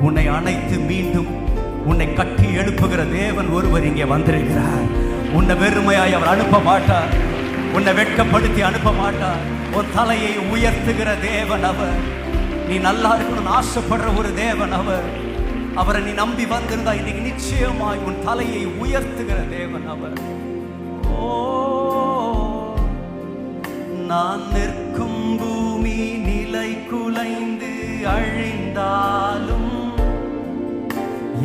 உன்னை அணைத்து மீண்டும் உன்னை கட்டி எழுப்புகிற தேவன் ஒருவர் இங்கே வந்திருக்கிறார். உன்னை வெறுமையாய் அவர் அனுப்ப மாட்டார். உன்னை வெட்கப்படுத்தி அனுப்ப மாட்டார். உன் தலையை உயர்த்துகிற தேவன் அவர். நீ நல்லா இருக்கணும்னு ஆசைப்படுற ஒரு தேவன் அவர். அவரை நீ நம்பி வந்திருந்தா இன்னைக்கு நிச்சயமாய் உன் தலையை உயர்த்துகிற தேவன் அவர். ஓ, நான் நிற்கும் பூமி நிலை குலைந்து அழிந்தாலும்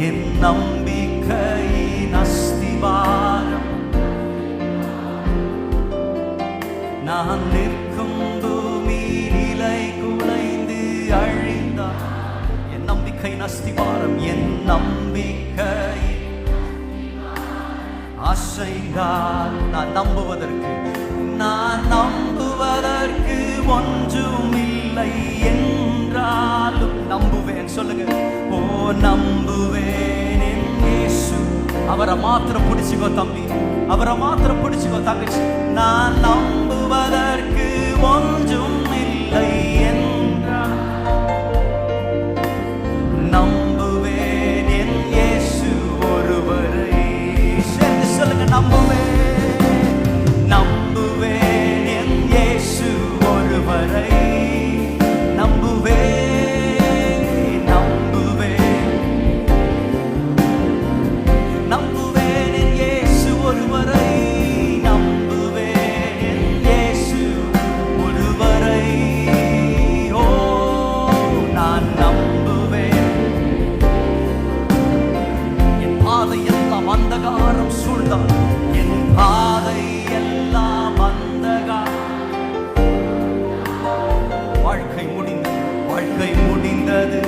என் நம்பிக்கையின் அஸ்திவாரம். நான் நிற்கும் பூமி நிலை குலைந்து அழிந்தால் என் நம்பிக்கையின் அஸ்திவாரம், என் நம்பிக்கை அசைந்தால் நான் நம்புவதற்கு ஒன்றும் இல்லை என்றாலும் நம்புவேன். சொல்லுங்க, ஓ நம்புவேன் என் இயேசு. அவரை மாத்திரம் பிடிச்சுக்கோ தம்பி, அவரை மாத்திரம் பிடிச்சுக்கோ தங்கச்சி. நான் நம்புவதற்கு ஒன்றும் இல்லை என்றால் நம்புவேன் என் இயேசு ஒருவரை. சேர்ந்து சொல்லுங்க, நம்புவேன் என் இயேசு ஒருவரை. நம்புவேன் என் இயேசு ஒருவரை. நம்புவேன் என் இயேசு ஒருவரை. ஓ, நான் நம்புவேன். என் பாதை எல்லாம் அந்தகாரம் சூழ்ந்தால், என் பாதை எல்லாம் அந்தகாரம். வாழ்க்கை முடிந்தது,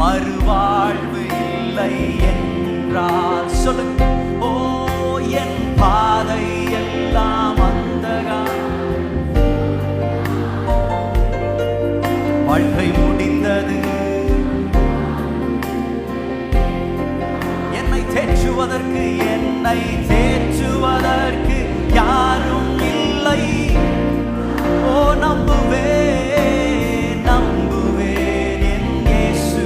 மறுவாழ்வு இல்லை என்றால் சொல்லுங்க, ஓ என் பாதை எல்லாம் அந்தகாரம். வாழ்க்கை முடிந்தது, என்னை தேற்றுவதற்கு யாரும் இல்லை. ஓ நம்புவேன் என் இயேசு.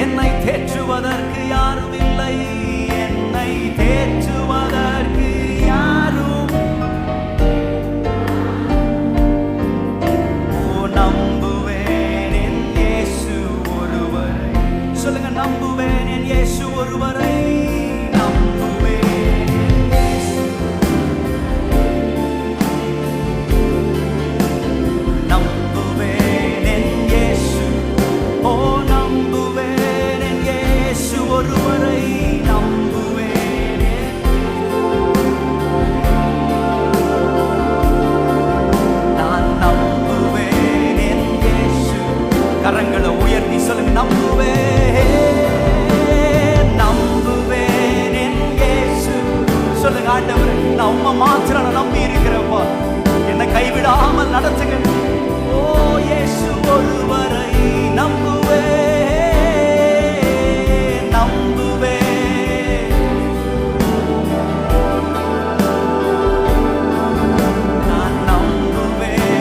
என்னை தேற்றுவதற்கு யாரும் இல்லை. என்னை தேற்றுவதற்கு யாரும். ஓ நம்புவேன் என் இயேசு ஒருவரை. சொல்லுங்க, நம்புவேன் என் இயேசு ஒருவரை. கரங்களை உயர்த்தி சொல்லுங்க, நம்புவேன் என் இயேசு. சொல்லுங்க, ஆண்டவரே நான் உம்மை மாத்திரம் நம்பி இருக்கிறப்பா, என்னை கைவிடாமல் நடத்துங்க. ஓ இயேசு ஒருவரை நம்புவேன். நான் நம்புவேன்.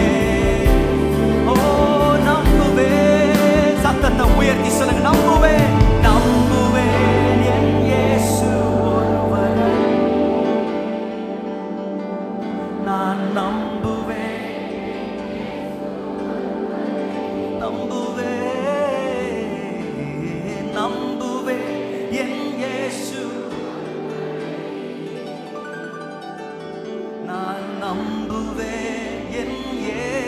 ஓ நம்புவேன். சத்தத்தை உயர்த்தி சொல்லுங்க, நம்புவேன் என் இயேசு ஒருவரை. நான் நம்புவேன் என் இயேசு. நான் நம்புவேன் என் இயேசு.